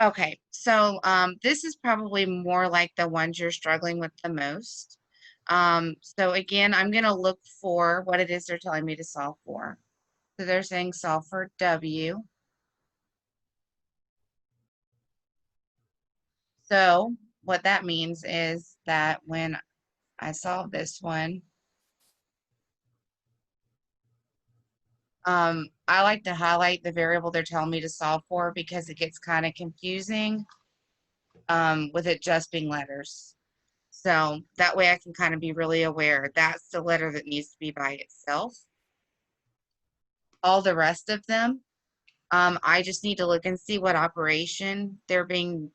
Okay, so this is probably more like the ones you're struggling with the most. So again, I'm going to look for what it is they're telling me to solve for. So they're saying solve for W. So what that means is that when I solve this one, I like to highlight the variable they're telling me to solve for because it gets kind of confusing with it just being letters. So that way I can kind of be really aware that's the letter that needs to be by itself. All the rest of them, I just need to look and see what operation they're being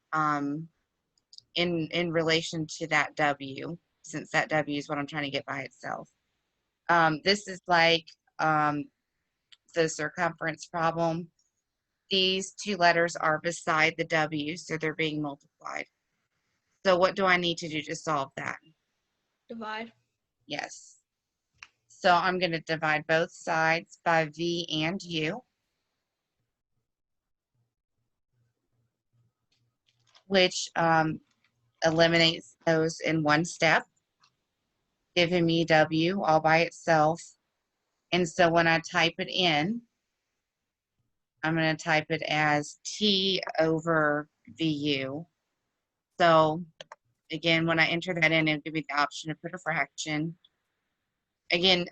in relation to that W, since that W is what I'm trying to get by itself. This is like the circumference problem. These two letters are beside the W, so they're being multiplied. So what do I need to do to solve that? Divide. Yes. So I'm going to divide both sides by V and U, which eliminates those in one step, giving me W all by itself. And so when I type it in, I'm going to type it as T over VU. So again, when I enter that in, it'll give me the option to put a fraction. Again,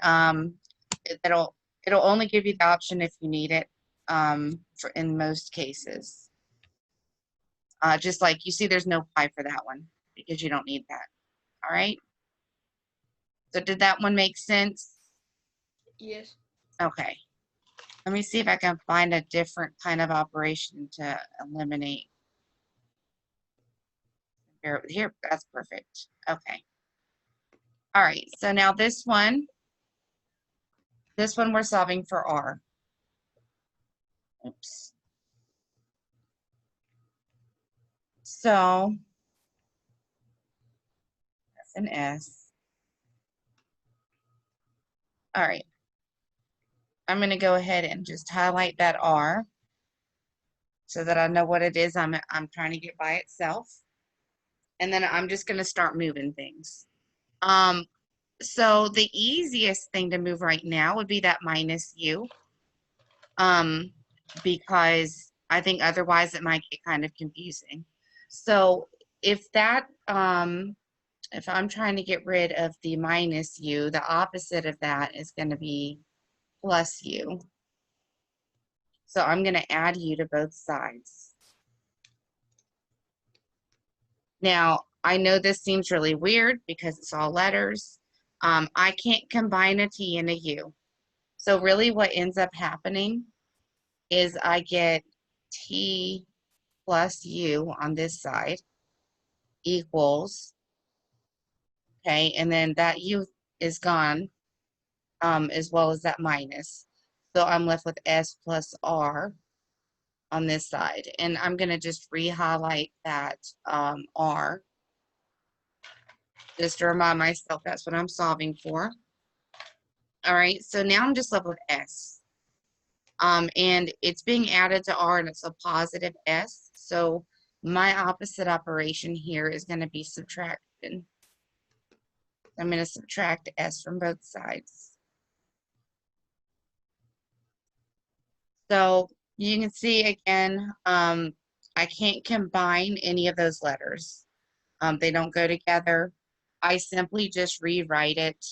it'll only give you the option if you need it for in most cases. Just like you see, there's no pi for that one because you don't need that. All right. So did that one make sense? Yes. Okay. Let me see if I can find a different kind of operation to eliminate. Here, that's perfect. Okay. All right. So now this one we're solving for R. Oops. So that's an S. All right. I'm going to go ahead and just highlight that R so that I know what it is I'm trying to get by itself. And then I'm just going to start moving things. So the easiest thing to move right now would be that minus U, because I think otherwise it might get kind of confusing. So if that, if I'm trying to get rid of the minus U, the opposite of that is going to be plus U. So I'm going to add U to both sides. Now, I know this seems really weird because it's all letters. I can't combine a T and a U. So really what ends up happening is I get T plus U on this side equals, okay, and then that U is gone, as well as that minus. So I'm left with S plus R on this side. And I'm going to just re-highlight that R just to remind myself that's what I'm solving for. All right, so now I'm just left with S. And it's being added to R and it's a positive S. So my opposite operation here is going to be subtraction. I'm going to subtract S from both sides. So you can see again, I can't combine any of those letters. They don't go together. I simply just rewrite it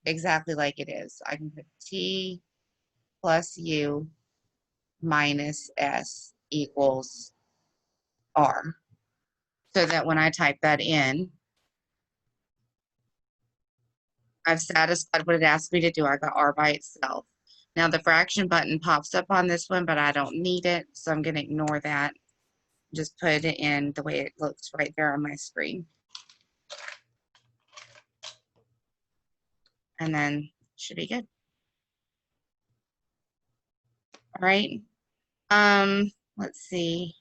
exactly like it is. I can put T plus U minus S equals R. So that when I type that in, I've satisfied what it asked me to do. I got R by itself. Now the fraction button pops up on this one, but I don't need it, so I'm going to ignore that. Just put it in the way it looks right there on my screen. And then should be good. All right. Let's see.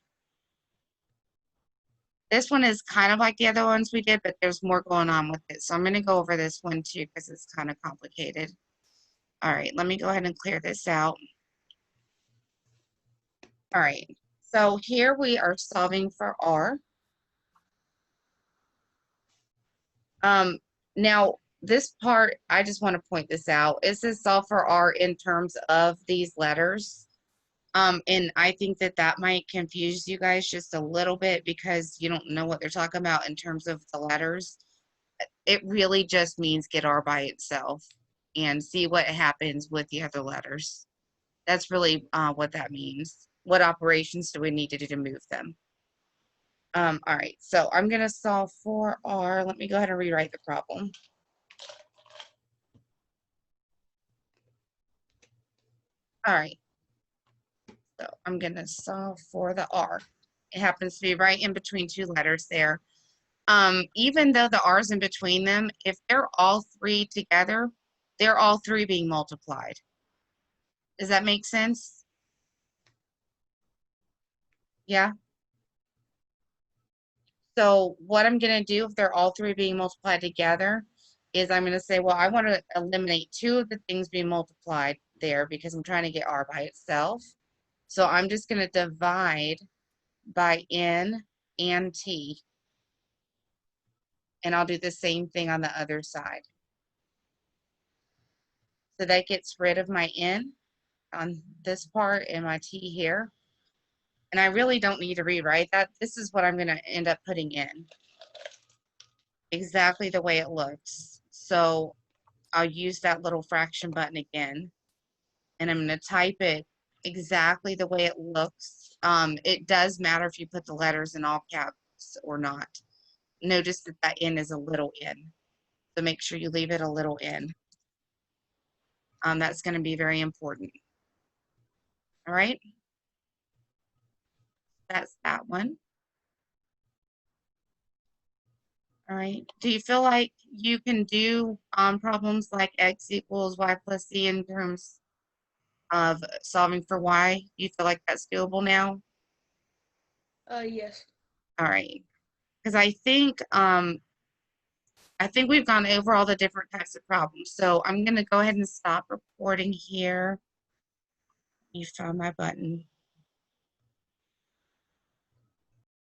This one is kind of like the other ones we did, but there's more going on with it. So I'm going to go over this one too because it's kind of complicated. All right, let me go ahead and clear this out. All right. So here we are solving for R. Now this part, I just want to point this out. It says solve for R in terms of these letters. And I think that that might confuse you guys just a little bit because you don't know what they're talking about in terms of the letters. It really just means get R by itself and see what happens with the other letters. That's really what that means. What operations do we need to do to move them? All right, so I'm going to solve for R. Let me go ahead and rewrite the problem. All right, so I'm going to solve for the R. It happens to be right in between two letters there. Even though the R's in between them, if they're all three together, they're all three being multiplied. Does that make sense? Yeah. So what I'm going to do if they're all three being multiplied together is I'm going to say, well, I want to eliminate two of the things being multiplied there because I'm trying to get R by itself. So I'm just going to divide by N and T. And I'll do the same thing on the other side. So that gets rid of my N on this part and my T here. And I really don't need to rewrite that. This is what I'm going to end up putting in. Exactly the way it looks. So I'll use that little fraction button again. And I'm going to type it exactly the way it looks. It does matter if you put the letters in all caps or not. Notice that that N is a little n. So make sure you leave it a little n. That's going to be very important. All right. That's that one. All right. Do you feel like you can do problems like x equals y plus c in terms of solving for y? Do you feel like that's doable now? Yes. All right. Because I think we've gone over all the different types of problems. So I'm going to go ahead and stop recording here. You found my button.